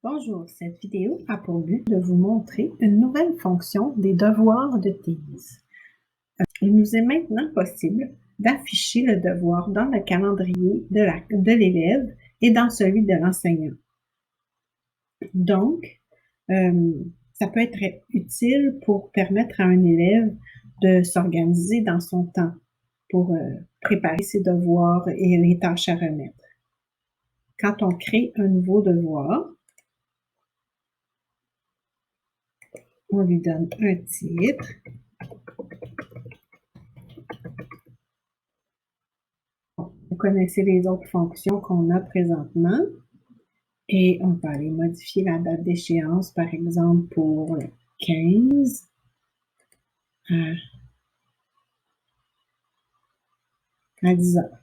Bonjour, cette vidéo a pour but de vous montrer une nouvelle fonction des devoirs de Teams. Il nous est maintenant possible d'afficher le devoir dans le calendrier de l'élève et dans celui de l'enseignant. Donc, ça peut être utile pour permettre à un élève de s'organiser dans son temps pour préparer ses devoirs et les tâches à remettre. Quand on crée un nouveau devoir, on lui donne un titre. Vous connaissez les autres fonctions qu'on a présentement et on peut aller modifier la date d'échéance, par exemple, pour le 15 à 10 heures.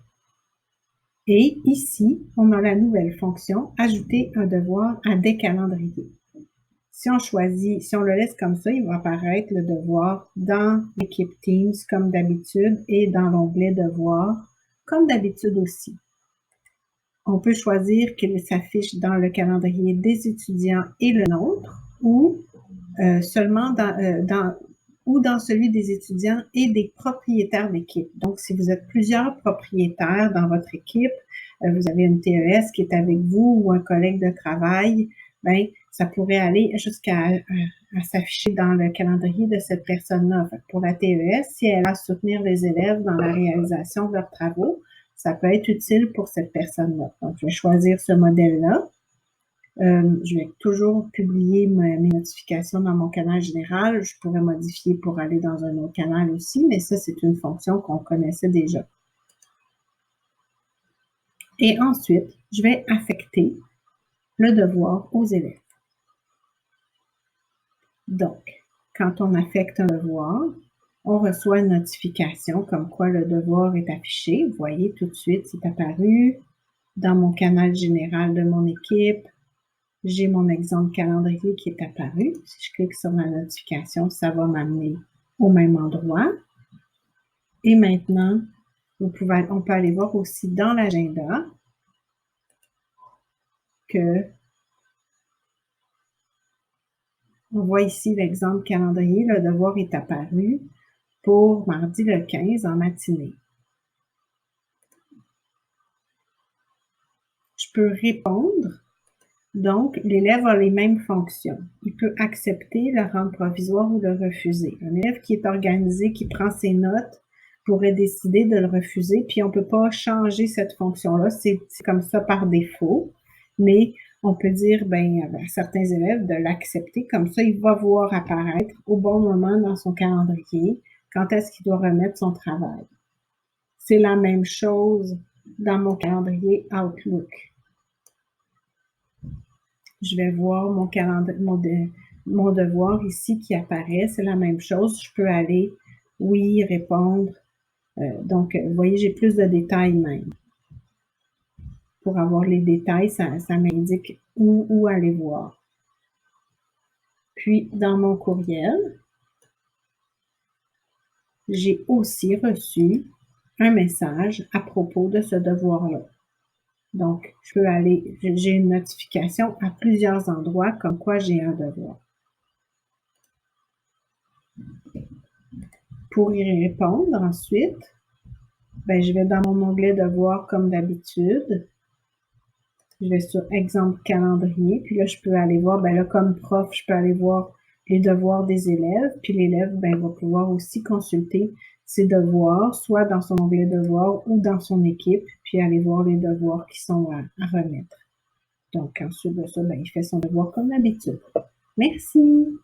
Et ici, on a la nouvelle fonction « Ajouter un devoir à des calendriers ». Si on le laisse comme ça, il va apparaître le devoir dans l'équipe Teams comme d'habitude et dans l'onglet « Devoirs » comme d'habitude aussi. On peut choisir qu'il s'affiche dans le calendrier des étudiants et le nôtre ou seulement dans celui des étudiants et des propriétaires d'équipe. Donc, si vous êtes plusieurs propriétaires dans votre équipe, vous avez une TES qui est avec vous ou un collègue de travail, bien, ça pourrait aller jusqu'à s'afficher dans le calendrier de cette personne-là. Pour la TES, si elle a à soutenir les élèves dans la réalisation de leurs travaux, ça peut être utile pour cette personne-là. Donc, je vais choisir ce modèle-là. Je vais toujours publier mes notifications dans mon canal général. Je pourrais modifier pour aller dans un autre canal aussi, mais ça, c'est une fonction qu'on connaissait déjà. Et ensuite, je vais affecter le devoir aux élèves. Donc, quand on affecte un devoir, on reçoit une notification comme quoi le devoir est affiché. Vous voyez, tout de suite, c'est apparu dans mon canal général de mon équipe. J'ai mon exemple calendrier qui est apparu. Si je clique sur la notification, ça va m'amener au même endroit. Et maintenant, on peut aller voir aussi dans l'agenda que on voit ici l'exemple calendrier, le devoir est apparu pour mardi le 15 en matinée. Je peux répondre. Donc, l'élève a les mêmes fonctions. Il peut accepter, le rendre provisoire ou le refuser. Un élève qui est organisé, qui prend ses notes, pourrait décider de le refuser, puis on ne peut pas changer cette fonction-là. C'est comme ça par défaut, mais on peut dire à certains élèves de l'accepter. Comme ça, il va voir apparaître au bon moment dans son calendrier quand est-ce qu'il doit remettre son travail. C'est la même chose dans mon calendrier Outlook. Je vais voir mon devoir ici qui apparaît. C'est la même chose. Je peux aller, oui, répondre. Donc, vous voyez, j'ai plus de détails même. Pour avoir les détails, ça m'indique où aller voir. Puis, dans mon courriel, j'ai aussi reçu un message à propos de ce devoir-là. Donc, j'ai une notification à plusieurs endroits comme quoi j'ai un devoir. Pour y répondre ensuite, je vais dans mon onglet devoirs comme d'habitude. Je vais sur exemple calendrier, puis là, je peux aller voir, là, comme prof, je peux aller voir les devoirs des élèves, puis l'élève, va pouvoir aussi consulter ses devoirs, soit dans son onglet devoirs ou dans son équipe, puis aller voir les devoirs qui sont à remettre. Donc, ensuite de ça, il fait son devoir comme d'habitude. Merci!